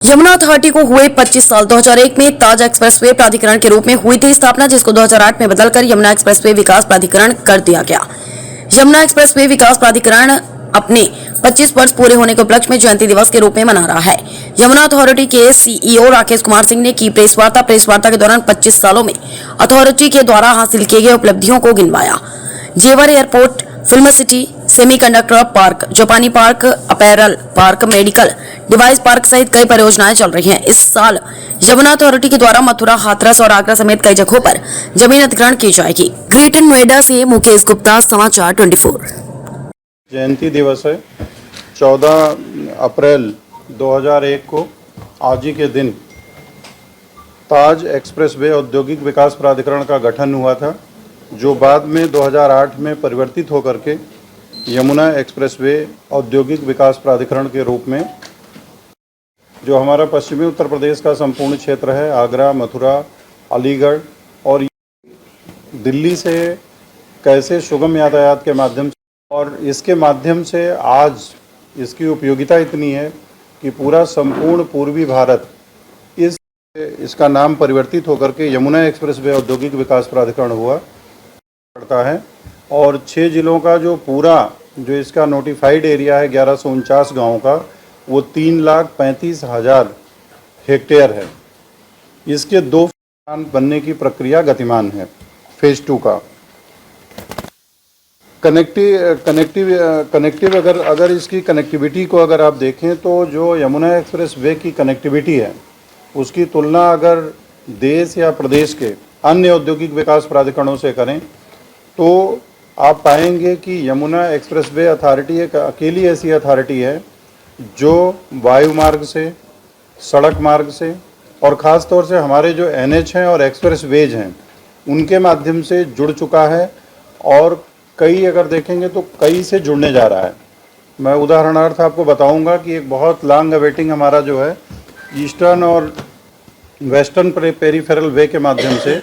Yamuna authority को हुए 25 साल। 2001 में ताज एक्सप्रेसवे प्राधिकरण के रूप में हुई थी स्थापना, जिसको 2008 में बदलकर यमुना एक्सप्रेसवे विकास प्राधिकरण कर दिया गया। यमुना एक्सप्रेसवे विकास प्राधिकरण अपने 25 वर्ष पूरे होने के उपलक्ष्य में जयंती दिवस के रूप में मना रहा है। यमुना अथॉरिटी के सीईओ राकेश कुमार सिंह ने की प्रेस वार्ता के दौरान 25 सालों में अथॉरिटी के द्वारा हासिल किए गए उपलब्धियों को गिनवाया। Jewar airport, film city, semiconductor park, जापानी park, apparel park, medical device park सहित कई परियोजनाएं चल रही हैं। इस साल यमुना अथॉरिटी के द्वारा मथुरा, हाथरस और आगरा समेत कई जगहों पर जमीन अधिग्रहण की जाएगी। ग्रेटर नोएडा से मुकेश गुप्ता, समाचार 24। जयंती दिवस है 14 अप्रैल 2001 को। आज ही के दिन ताज एक्सप्रेसवे औद्योगिक विकास प्राधिकरण का गठन हुआ था, जो बाद में 2008 में परिवर्तित होकर के यमुना एक्सप्रेसवे औद्योगिक विकास प्राधिकरण के रूप में, जो हमारा पश्चिमी उत्तर प्रदेश का संपूर्ण क्षेत्र है, आगरा, मथुरा, अलीगढ़ और दिल्ली से कैसे सुगम यातायात के माध्यम से, और इसके माध्यम से आज इसकी उपयोगिता इतनी है कि पूरा संपूर्ण पूर्वी भारत इसका नाम परिवर्तित होकर के यमुना एक्सप्रेसवे औद्योगिक विकास प्राधिकरण हुआ पड़ता है। और 6 जिलों का जो पूरा जो इसका नोटिफाइड एरिया है 1149 गाँव का, वो 3,35,000 हेक्टेयर है। इसके 2 बनने की प्रक्रिया गतिमान है। फेज 2 का कनेक्टिव अगर इसकी कनेक्टिविटी को अगर आप देखें तो जो यमुना एक्सप्रेस वे की कनेक्टिविटी है उसकी तुलना अगर देश या प्रदेश के अन्य औद्योगिक विकास प्राधिकरणों से करें तो आप पाएंगे कि यमुना एक्सप्रेस वे अथॉरिटी एक अकेली ऐसी अथॉरिटी है जो वायु मार्ग से, सड़क मार्ग से और ख़ास तौर से हमारे जो NH हैं और एक्सप्रेस वेज हैं उनके माध्यम से जुड़ चुका है, और कई अगर देखेंगे तो कई से जुड़ने जा रहा है। मैं उदाहरणार्थ आपको बताऊंगा कि एक बहुत लॉन्ग अवेटिंग हमारा जो है ईस्टर्न और वेस्टर्न पेरीफेरल वे के माध्यम से,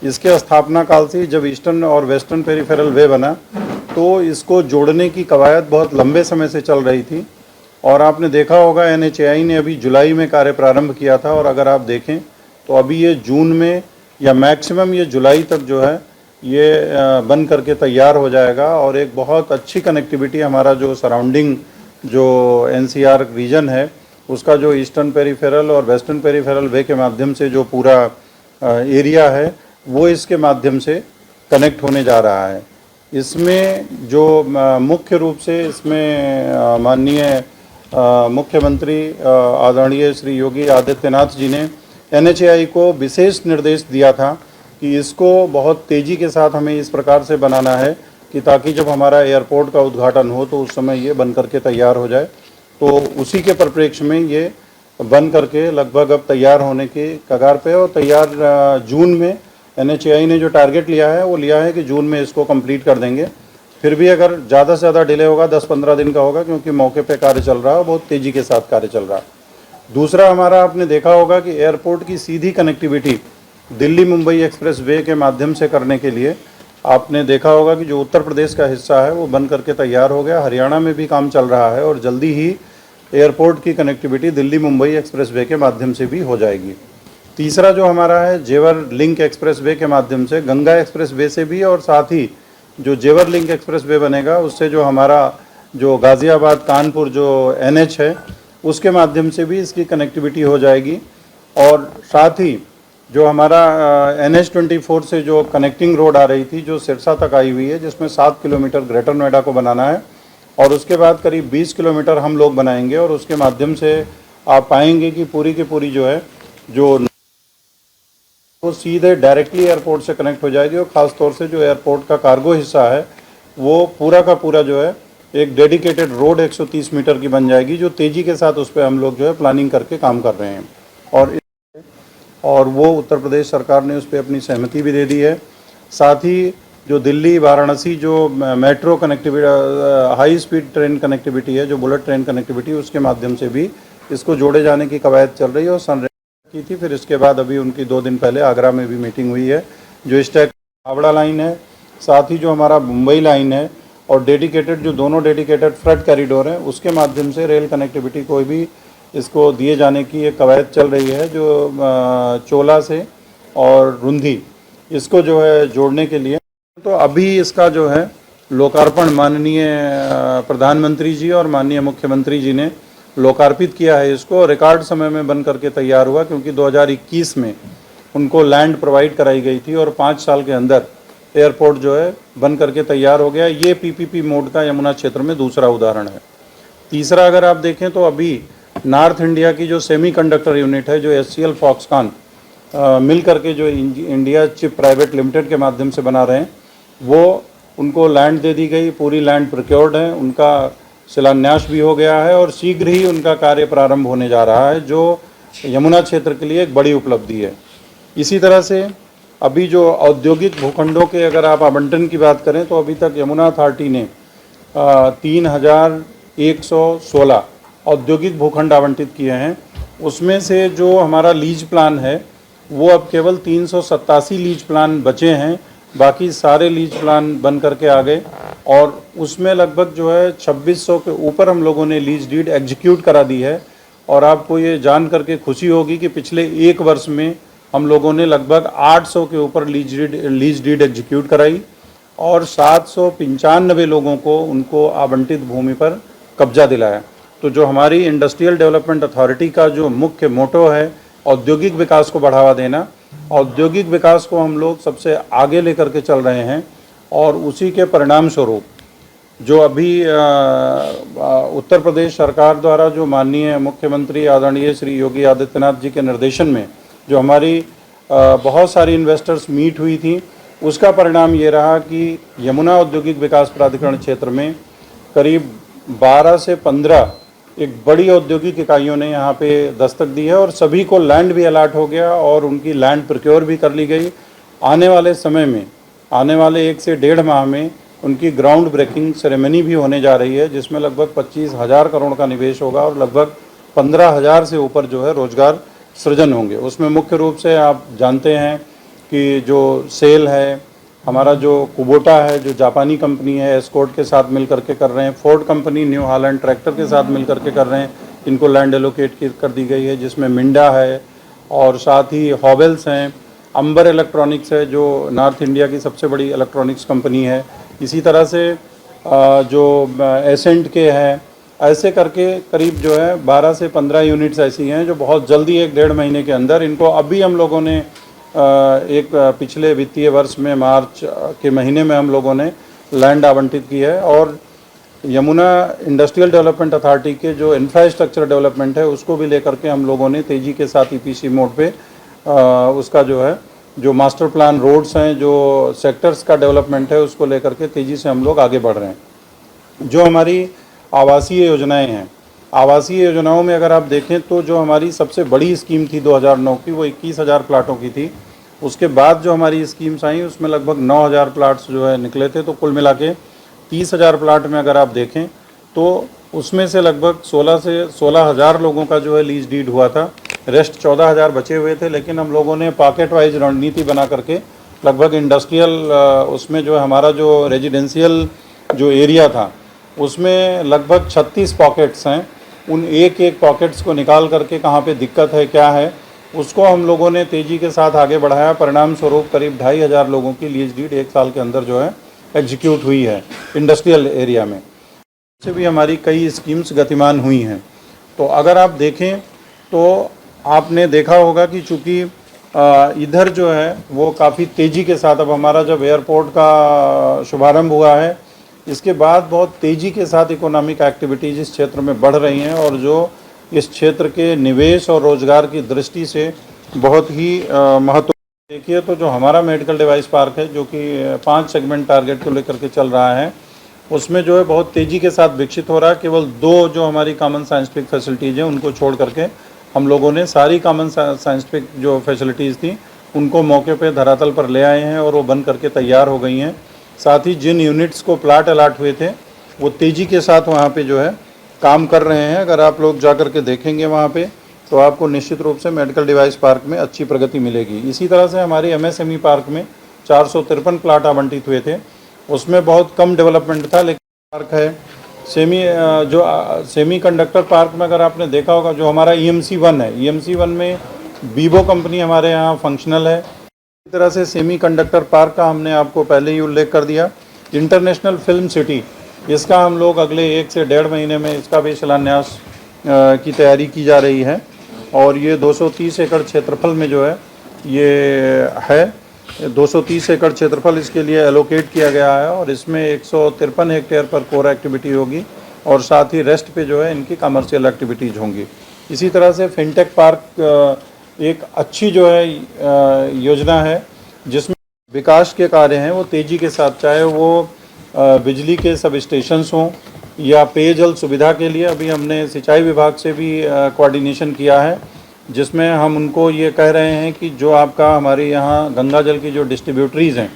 इसके स्थापना काल से जब ईस्टर्न और वेस्टर्न पेरीफेरल वे बना तो इसको जोड़ने की कवायद बहुत लंबे समय से चल रही थी। और आपने देखा होगा NHAI ने अभी जुलाई में कार्य प्रारंभ किया था, और अगर आप देखें तो अभी ये जून में या मैक्सिमम ये जुलाई तक जो है ये बन करके तैयार हो जाएगा। और एक बहुत अच्छी कनेक्टिविटी हमारा जो सराउंडिंग जो NCR रीजन है उसका जो ईस्टर्न पेरीफेरल और वेस्टर्न पेरीफेरल वे के माध्यम से जो पूरा एरिया है वो इसके माध्यम से कनेक्ट होने जा रहा है। इसमें जो मुख्य रूप से इसमें माननीय मुख्यमंत्री आदरणीय श्री योगी आदित्यनाथ जी ने NHAI को विशेष निर्देश दिया था कि इसको बहुत तेज़ी के साथ हमें इस प्रकार से बनाना है कि ताकि जब हमारा एयरपोर्ट का उद्घाटन हो तो उस समय ये बन करके तैयार हो जाए। तो उसी के परिप्रेक्ष्य में ये बन करके लगभग अब तैयार होने के कगार पे, और तैयार जून में NHAI ने जो टारगेट लिया है वो लिया है कि जून में इसको कंप्लीट कर देंगे। फिर भी अगर ज़्यादा से ज़्यादा डिले होगा 10-15 दिन का होगा, क्योंकि मौके पे कार्य चल रहा है, बहुत तेज़ी के साथ कार्य चल रहा है। दूसरा हमारा आपने देखा होगा कि एयरपोर्ट की सीधी connectivity Delhi Mumbai expressway के माध्यम से करने के लिए आपने देखा होगा कि जो उत्तर प्रदेश का हिस्सा है वो बन करके तैयार हो गया। हरियाणा में भी काम चल रहा है और जल्दी ही एयरपोर्ट की connectivity Delhi Mumbai expressway के माध्यम से भी हो जाएगी। तीसरा जो हमारा है जेवर लिंक एक्सप्रेस वे के माध्यम से, गंगा एक्सप्रेस वे से भी, और साथ ही जो जेवर लिंक एक्सप्रेस वे बनेगा उससे जो हमारा जो गाज़ियाबाद कानपुर जो NH है उसके माध्यम से भी इसकी कनेक्टिविटी हो जाएगी। और साथ ही जो हमारा NH-24 से जो कनेक्टिंग रोड आ रही थी जो सिरसा तक आई हुई है, जिसमें 7 किलोमीटर ग्रेटर नोएडा को बनाना है, और उसके बाद करीब 20 किलोमीटर हम लोग बनाएंगे, और उसके माध्यम से आप पाएंगे कि पूरी की पूरी जो है जो वो सीधे डायरेक्टली एयरपोर्ट से कनेक्ट हो जाएगी। और ख़ास तौर से जो एयरपोर्ट का कार्गो हिस्सा है वो पूरा का पूरा जो है एक डेडिकेटेड रोड 130 मीटर की बन जाएगी, जो तेज़ी के साथ उस पर हम लोग जो है प्लानिंग करके काम कर रहे हैं। और वो उत्तर प्रदेश सरकार ने उस पर अपनी सहमति भी दे दी है। साथ ही जो दिल्ली वाराणसी जो metro connectivity, high speed train connectivity है, जो बुलेट ट्रेन कनेक्टिविटी, उसके माध्यम से भी इसको जोड़े जाने की कवायद चल रही है और संरेखण की थी। फिर इसके बाद अभी उनकी 2 दिन पहले आगरा में भी मीटिंग हुई है। जो स्टैक हावड़ा लाइन है, साथ ही जो हमारा मुंबई लाइन है, और डेडिकेटेड जो दोनों डेडिकेटेड फ्रेट कॉरिडोर हैं उसके माध्यम से रेल कनेक्टिविटी को भी इसको दिए जाने की एक कवायद चल रही है, जो चोला से और रुंधी इसको जो है जोड़ने के लिए। तो अभी इसका जो है लोकार्पण माननीय प्रधानमंत्री जी और माननीय मुख्यमंत्री जी ने लोकार्पित किया है। इसको रिकॉर्ड समय में बन करके तैयार हुआ, क्योंकि 2021 में उनको लैंड प्रोवाइड कराई गई थी और 5 साल के अंदर एयरपोर्ट जो है बन करके तैयार हो गया। ये पीपीपी मोड का यमुना क्षेत्र में दूसरा उदाहरण है। तीसरा अगर आप देखें तो अभी नॉर्थ इंडिया की जो सेमीकंडक्टर यूनिट है, जो एचसीएल फॉक्सकॉन मिल करके जो इंडिया चिप प्राइवेट लिमिटेड के माध्यम से बना रहे हैं, वो उनको लैंड दे दी गई। पूरी लैंड प्रोक्योर्ड है, उनका शिलान्यास भी हो गया है और शीघ्र ही उनका कार्य प्रारंभ होने जा रहा है, जो यमुना क्षेत्र के लिए एक बड़ी उपलब्धि है। इसी तरह से अभी जो औद्योगिक भूखंडों के अगर आप आवंटन की बात करें तो अभी तक यमुना अथॉरिटी ने 3116 औद्योगिक भूखंड आवंटित किए हैं। उसमें से जो हमारा लीज प्लान है वो अब केवल 387 लीज प्लान बचे हैं, बाकी सारे लीज प्लान बन करके आ गए और उसमें लगभग जो है 2600 के ऊपर हम लोगों ने लीज डीड एग्जीक्यूट करा दी है। और आपको ये जान करके खुशी होगी कि पिछले एक वर्ष में हम लोगों ने लगभग 800 के ऊपर लीज डीड एग्जीक्यूट कराई और 795 लोगों को उनको आवंटित भूमि पर कब्जा दिलाया। तो जो हमारी इंडस्ट्रियल डेवलपमेंट अथॉरिटी का जो मुख्य मोटो है औद्योगिक विकास को बढ़ावा देना, औद्योगिक विकास को हम लोग सबसे आगे लेकर के चल रहे हैं और उसी के परिणाम स्वरूप जो अभी उत्तर प्रदेश सरकार द्वारा जो माननीय मुख्यमंत्री आदरणीय श्री योगी आदित्यनाथ जी के निर्देशन में जो हमारी बहुत सारी इन्वेस्टर्स मीट हुई थी, उसका परिणाम ये रहा कि यमुना औद्योगिक विकास प्राधिकरण क्षेत्र में करीब 12 से 15 एक बड़ी औद्योगिक इकाइयों ने यहाँ पे दस्तक दी है और सभी को लैंड भी अलाट हो गया और उनकी लैंड प्रोक्योर भी कर ली गई। आने वाले समय में, आने वाले 1 से 1.5 माह में उनकी ग्राउंड ब्रेकिंग सेरेमनी भी होने जा रही है, जिसमें लगभग 25,000 करोड़ का निवेश होगा और लगभग 15,000 से ऊपर जो है रोजगार सृजन होंगे। उसमें मुख्य रूप से आप जानते हैं कि जो सेल है, हमारा जो कुबोटा है जो जापानी कंपनी है, एस्कॉर्ट के साथ मिल करके कर रहे हैं, Ford company new Holland tractor के साथ मिल करके कर रहे हैं, इनको लैंड एलोकेट कर दी गई है, जिसमें मिंडा है और साथ ही हॉवेल्स हैं, अंबर इलेक्ट्रॉनिक्स है जो नॉर्थ इंडिया की सबसे बड़ी इलेक्ट्रॉनिक्स कंपनी है, इसी तरह से जो एसेंट के हैं, ऐसे करके करीब जो है 12 से 15 यूनिट्स ऐसी हैं जो बहुत जल्दी 1-1.5 महीने के अंदर इनको अभी हम लोगों ने एक पिछले वित्तीय वर्ष में मार्च के महीने में हम लोगों ने लैंड आवंटित की है। और यमुना इंडस्ट्रियल डेवलपमेंट अथॉरिटी के जो इंफ्रास्ट्रक्चर डेवलपमेंट है उसको भी लेकर के हम लोगों ने तेज़ी के साथ ईपीसी मोड पे उसका जो है जो मास्टर प्लान रोड्स हैं, जो सेक्टर्स का डेवलपमेंट है, उसको लेकर के तेज़ी से हम लोग आगे बढ़ रहे हैं। जो हमारी आवासीय योजनाएं हैं, आवासीय योजनाओं में अगर आप देखें तो जो हमारी सबसे बड़ी स्कीम थी 2009 की वो 21,000 प्लाटों की थी। उसके बाद जो हमारी स्कीम्स आई उसमें लगभग 9,000 प्लाट्स जो है निकले थे। तो कुल मिला के 30,000 प्लाट में अगर आप देखें तो उसमें से लगभग 16,000 लोगों का जो है लीज डीड हुआ था, रेस्ट 14,000 बचे हुए थे। लेकिन हम लोगों ने पॉकेट वाइज रणनीति बना करके लगभग इंडस्ट्रियल उसमें जो हमारा जो रेजिडेंशियल जो एरिया था उसमें लगभग 36 पॉकेट्स हैं। उन एक एक पॉकेट्स को निकाल करके कहाँ पे दिक्कत है, क्या है, उसको हम लोगों ने तेज़ी के साथ आगे बढ़ाया। परिणाम स्वरूप करीब 2,500 लोगों की लीज डीड 1 साल के अंदर जो है एग्जीक्यूट हुई है इंडस्ट्रियल एरिया में। इससे भी हमारी कई स्कीम्स गतिमान हुई हैं। तो अगर आप देखें तो आपने देखा होगा कि चूँकि इधर जो है वो काफ़ी तेज़ी के साथ अब हमारा जब एयरपोर्ट का शुभारंभ हुआ है इसके बाद बहुत तेज़ी के साथ इकोनॉमिक एक्टिविटीज़ इस क्षेत्र में बढ़ रही हैं और जो इस क्षेत्र के निवेश और रोज़गार की दृष्टि से बहुत ही महत्व। देखिए तो जो हमारा मेडिकल डिवाइस पार्क है जो कि 5 सेगमेंट टारगेट को लेकर के चल रहा है उसमें जो है बहुत तेज़ी के साथ विकसित हो रहा है। केवल 2 जो हमारी कॉमन साइंटिफिक फैसिलिटीज़ हैं उनको छोड़ करके हम लोगों ने सारी कॉमन साइंटिफिक जो फैसिलिटीज़ थी उनको मौके पे धरातल पर ले आए हैं और वो बन करके तैयार हो गई हैं। साथ ही जिन यूनिट्स को प्लाट अलाट हुए थे वो तेज़ी के साथ वहाँ पे जो है काम कर रहे हैं। अगर आप लोग जा कर के देखेंगे वहाँ पे तो आपको निश्चित रूप से मेडिकल डिवाइस पार्क में अच्छी प्रगति मिलेगी। इसी तरह से हमारे MSME पार्क में 453 प्लाट आवंटित हुए थे, उसमें बहुत कम डेवलपमेंट था, लेकिन पार्क है सेमी कंडक्टर पार्क में अगर आपने देखा होगा, जो हमारा EMC 1 है, EMC 1 में बीबो कंपनी हमारे यहाँ फंक्शनल है। इस तरह से सेमी कंडक्टर पार्क का हमने आपको पहले ही उल्लेख कर दिया। इंटरनेशनल फिल्म सिटी, इसका हम लोग अगले 1 से 1.5 महीने में इसका भी शिलान्यास की तैयारी की जा रही है। और ये 230 एकड़ क्षेत्रफल में जो है ये है, 230 एकड़ क्षेत्रफल इसके लिए एलोकेट किया गया है और इसमें 153 हेक्टेयर पर कोर एक्टिविटी होगी और साथ ही रेस्ट पे जो है इनकी कमर्शियल एक्टिविटीज़ होंगी। इसी तरह से फिनटेक पार्क एक अच्छी जो है योजना है जिसमें विकास के कार्य हैं वो तेज़ी के साथ, चाहे वो बिजली के सब स्टेशंस हों या पेयजल सुविधा के लिए अभी हमने सिंचाई विभाग से भी कोऑर्डिनेशन किया है, जिसमें हम उनको ये कह रहे हैं कि जो आपका हमारे यहाँ गंगा जल की जो डिस्ट्रीब्यूटरीज़ हैं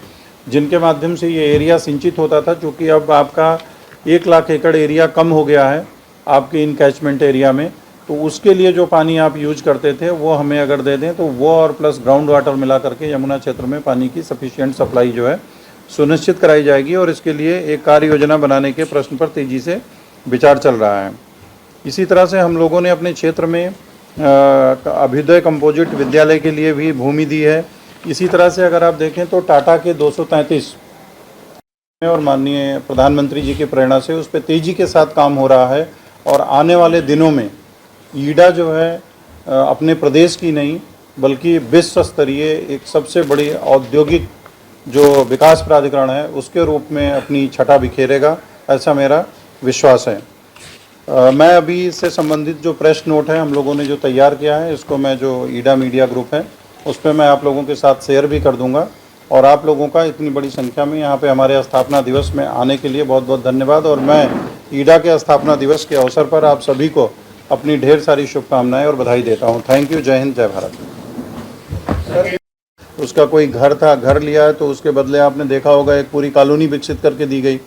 जिनके माध्यम से ये एरिया सिंचित होता था, चूँकि अब आपका 1 लाख एकड़ एरिया कम हो गया है आपके इन कैचमेंट एरिया में, तो उसके लिए जो पानी आप यूज करते थे वो हमें अगर दे दें तो वो और प्लस ग्राउंड वाटर मिला करके यमुना क्षेत्र में पानी की सफिशिएंट सप्लाई जो है सुनिश्चित कराई जाएगी और इसके लिए एक कार्य योजना बनाने के प्रश्न पर तेज़ी से विचार चल रहा है। इसी तरह से हम लोगों ने अपने क्षेत्र में अभ्युदय कंपोजिट विद्यालय के लिए भी भूमि दी है। इसी तरह से अगर आप देखें तो टाटा के 233 और माननीय प्रधानमंत्री जी की प्रेरणा से उस पर तेज़ी के साथ काम हो रहा है और आने वाले दिनों में ईडा जो है अपने प्रदेश की नहीं बल्कि विश्व स्तरीय एक सबसे बड़ी औद्योगिक जो विकास प्राधिकरण है उसके रूप में अपनी छटा बिखेरेगा, ऐसा मेरा विश्वास है। मैं अभी इससे संबंधित जो प्रेस नोट है हम लोगों ने जो तैयार किया है, इसको मैं जो ईडा मीडिया ग्रुप है उस पर मैं आप लोगों के साथ शेयर भी कर दूंगा। और आप लोगों का इतनी बड़ी संख्या में यहाँ पे हमारे स्थापना दिवस में आने के लिए बहुत बहुत धन्यवाद। और मैं ईडा के स्थापना दिवस के अवसर पर आप सभी को अपनी ढेर सारी शुभकामनाएं और बधाई देता हूँ। Thank you. जय हिंद, जय भारत। उसका कोई घर था, घर लिया है तो उसके बदले आपने देखा होगा एक पूरी कॉलोनी विकसित करके दी गई।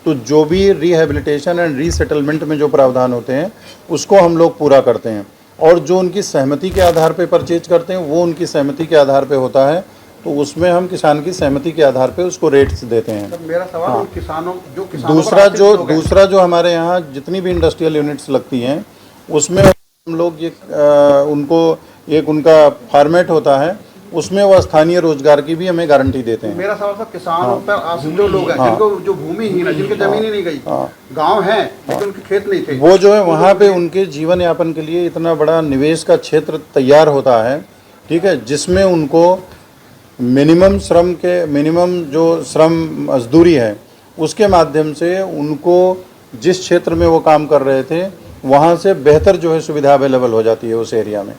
तो जो भी रिहेबिलिटेशन एंड रीसेटलमेंट में जो प्रावधान होते हैं उसको हम लोग पूरा करते हैं और जो उनकी सहमति के आधार पे परचेज करते हैं वो उनकी सहमति के आधार पे होता है, तो उसमें हम किसान की सहमति के आधार पे उसको रेट्स देते हैं। मेरा सवाल हाँ। किसानों दूसरा जो हमारे यहाँ जितनी भी इंडस्ट्रियल यूनिट्स लगती हैं उसमें हम लोग ये उनको एक उनका फॉर्मेट होता है, उसमें वो स्थानीय रोजगार की भी हमें गारंटी देते हैं। मेरा सवाल था किसानों पर आश्रित जो लोग हैं जिनको जो भूमिहीन है, जिनकी जमीन ही नहीं गई, गांव है लेकिन उनके खेत नहीं थे, वो जो है वहाँ पे उनके जीवन यापन के लिए इतना बड़ा निवेश का क्षेत्र तैयार होता है, ठीक है, जिसमें उनको मिनिमम जो श्रम मजदूरी है उसके माध्यम से उनको जिस क्षेत्र में वो काम कर रहे थे वहाँ से बेहतर जो है सुविधा अवेलेबल हो जाती है उस एरिया में।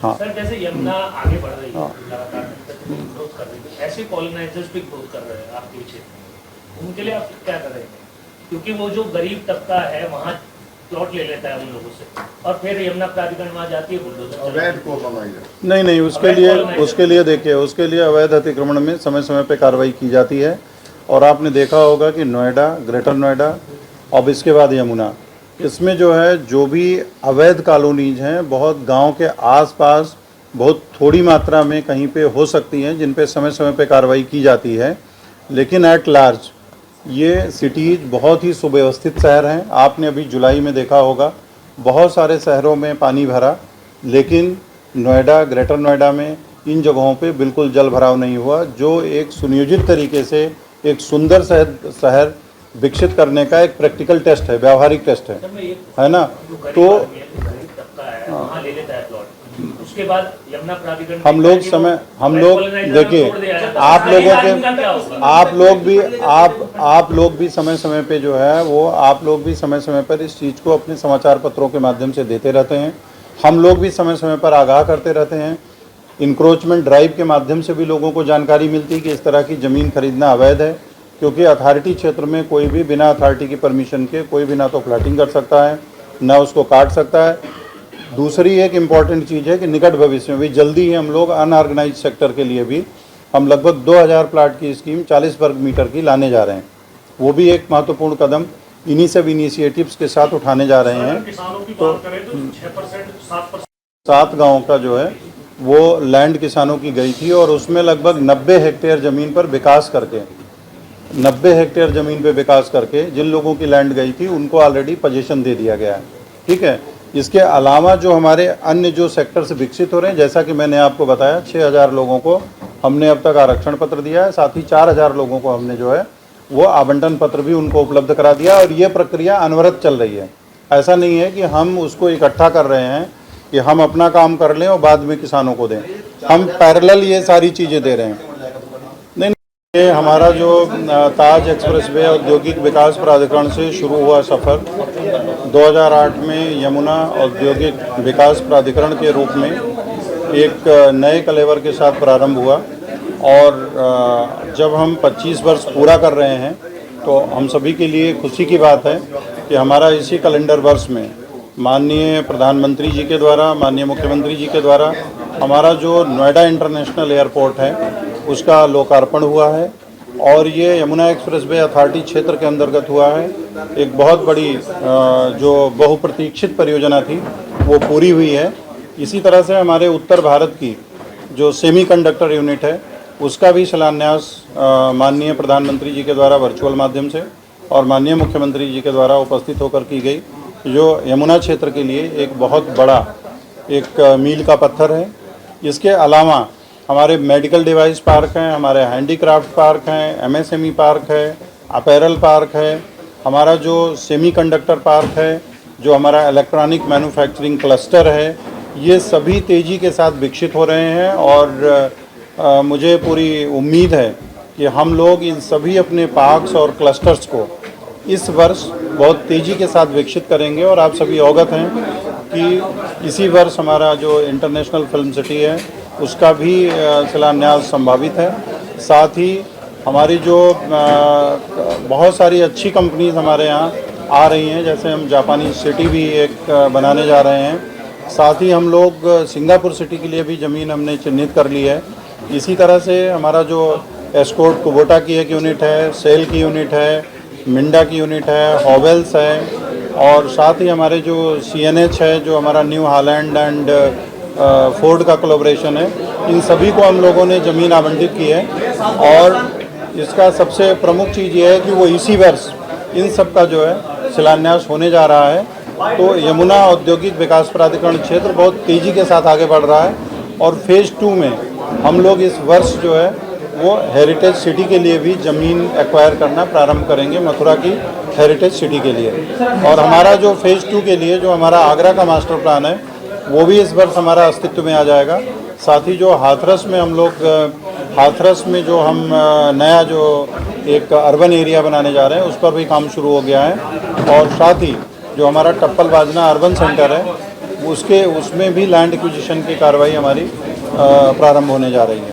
हाँ सर, जैसे यमुना आगे बढ़ रही है, लगातार ग्रोथ कर रही है, ऐसे कॉलोनाइजर्स भी ग्रोथ कर रहे हैं आपके क्षेत्र में, उनके लिए आप क्या करेंगे? क्योंकि वो जो गरीब तबका है वहाँ प्लॉट ले लेता है उन लोगों से और फिर यमुना प्राधिकरण वहाँ जाती है बुलडोजर। नहीं, उसके लिए देखिए, उसके लिए अवैध अतिक्रमण में समय समय पे कार्रवाई की जाती है। और आपने देखा होगा कि नोएडा, ग्रेटर नोएडा, अब इसके बाद यमुना, इसमें जो है जो भी अवैध कॉलोनीज हैं बहुत गांव के आसपास बहुत थोड़ी मात्रा में कहीं पे हो सकती हैं जिन पे समय समय पे कार्रवाई की जाती है, लेकिन एट लार्ज ये सिटीज़ बहुत ही सुव्यवस्थित शहर हैं। आपने अभी जुलाई में देखा होगा बहुत सारे शहरों में पानी भरा, लेकिन नोएडा, ग्रेटर नोएडा में इन जगहों पे बिल्कुल जल भराव नहीं हुआ, जो एक सुनियोजित तरीके से एक सुंदर शहर विकसित करने का एक प्रैक्टिकल टेस्ट है, व्यावहारिक टेस्ट है ना। तो उसके बाद यमुना प्राधिकरण हम लोग देखिए, आप लोग भी समय समय पे जो है वो आप लोग भी समय समय पर इस चीज़ को अपने समाचार पत्रों के माध्यम से देते रहते हैं। हम लोग भी समय समय पर आगाह करते रहते हैं। इंक्रोचमेंट ड्राइव के माध्यम से भी लोगों को जानकारी मिलती है कि इस तरह की ज़मीन खरीदना अवैध है, क्योंकि अथॉरिटी क्षेत्र में कोई भी बिना अथॉरिटी की परमिशन के कोई भी ना तो प्लाटिंग कर सकता है ना उसको काट सकता है। दूसरी एक इम्पॉर्टेंट चीज़ है कि निकट भविष्य में भी जल्दी ही हम लोग अनऑर्गेनाइज सेक्टर के लिए भी हम लगभग 2000 प्लाट की स्कीम 40 वर्ग मीटर की लाने जा रहे हैं। वो भी एक महत्वपूर्ण कदम इन्हीं सब इनिशिएटिव्स के साथ उठाने जा रहे हैं। तो 7 गाँव का जो है वो लैंड किसानों की गई थी और उसमें लगभग 90 हेक्टेयर ज़मीन पर विकास करके 90 हेक्टेयर ज़मीन पे विकास करके जिन लोगों की लैंड गई थी उनको ऑलरेडी पोजीशन दे दिया गया है। ठीक है, इसके अलावा जो हमारे अन्य जो सेक्टर से विकसित हो रहे हैं, जैसा कि मैंने आपको बताया 6000 लोगों को हमने अब तक आरक्षण पत्र दिया है, साथ ही 4000 लोगों को हमने जो है वो आवंटन पत्र भी उनको उपलब्ध करा दिया और ये प्रक्रिया अनवरत चल रही है। ऐसा नहीं है कि हम उसको इकट्ठा कर रहे हैं कि हम अपना काम कर लें और बाद में किसानों को दें, हम पैरेलल ये सारी चीज़ें दे रहे हैं। नहीं, ये हमारा जो ताज एक्सप्रेसवे औद्योगिक विकास प्राधिकरण से शुरू हुआ सफ़र 2008 में यमुना औद्योगिक विकास प्राधिकरण के रूप में एक नए कलेवर के साथ प्रारंभ हुआ और जब हम 25 वर्ष पूरा कर रहे हैं तो हम सभी के लिए खुशी की बात है कि हमारा इसी कैलेंडर वर्ष में माननीय प्रधानमंत्री जी के द्वारा, माननीय मुख्यमंत्री जी के द्वारा हमारा जो नोएडा इंटरनेशनल एयरपोर्ट है उसका लोकार्पण हुआ है और ये यमुना एक्सप्रेसवे अथॉरिटी क्षेत्र के अंतर्गत हुआ है। एक बहुत बड़ी जो बहुप्रतीक्षित परियोजना थी वो पूरी हुई है। इसी तरह से हमारे उत्तर भारत की जो सेमीकंडक्टर यूनिट है उसका भी शिलान्यास माननीय प्रधानमंत्री जी के द्वारा वर्चुअल माध्यम से और माननीय मुख्यमंत्री जी के द्वारा उपस्थित होकर की गई, जो यमुना क्षेत्र के लिए एक बहुत बड़ा एक मील का पत्थर है। इसके अलावा हमारे मेडिकल डिवाइस पार्क हैं, हमारे हैंडीक्राफ्ट पार्क हैं, एमएसएमई पार्क है, अपैरल पार्क है, हमारा जो सेमीकंडक्टर पार्क है, जो हमारा इलेक्ट्रॉनिक मैन्युफैक्चरिंग क्लस्टर है, ये सभी तेज़ी के साथ विकसित हो रहे हैं और मुझे पूरी उम्मीद है कि हम लोग इन सभी अपने पार्क्स और क्लस्टर्स को इस वर्ष बहुत तेज़ी के साथ विकसित करेंगे। और आप सभी अवगत हैं कि इसी वर्ष हमारा जो इंटरनेशनल फिल्म सिटी है उसका भी शिलान्यास संभावित है। साथ ही हमारी जो बहुत सारी अच्छी कंपनीज हमारे यहाँ आ रही हैं, जैसे हम जापानी सिटी भी एक बनाने जा रहे हैं। साथ ही हम लोग सिंगापुर सिटी के लिए भी ज़मीन हमने चिन्हित कर ली है। इसी तरह से हमारा जो एस्कॉर्ट कुबोटा की एक यूनिट है, सेल की यूनिट है, मिंडा की यूनिट है, हॉवेल्स है और साथ ही हमारे जो CNH है, जो हमारा न्यू हॉलैंड एंड फोर्ड का कोलैबोरेशन है, इन सभी को हम लोगों ने ज़मीन आवंटित की है। और इसका सबसे प्रमुख चीज़ ये है कि वो इसी वर्ष इन सब का जो है शिलान्यास होने जा रहा है। तो यमुना औद्योगिक विकास प्राधिकरण क्षेत्र बहुत तेज़ी के साथ आगे बढ़ रहा है और फेज़ 2 में हम लोग इस वर्ष जो है वो हेरिटेज सिटी के लिए भी ज़मीन एक्वायर करना प्रारंभ करेंगे, मथुरा की हेरिटेज सिटी के लिए। और हमारा जो फेज़ 2 के लिए जो हमारा आगरा का मास्टर प्लान है वो भी इस वर्ष हमारा अस्तित्व में आ जाएगा। साथ ही जो हाथरस में हम लोग हाथरस में जो हम नया जो एक अर्बन एरिया बनाने जा रहे हैं उस पर भी काम शुरू हो गया है। और साथ ही जो हमारा टप्पल बाजना अर्बन सेंटर है उसमें भी लैंड एक्विजिशन की कार्रवाई हमारी प्रारंभ होने जा रही है।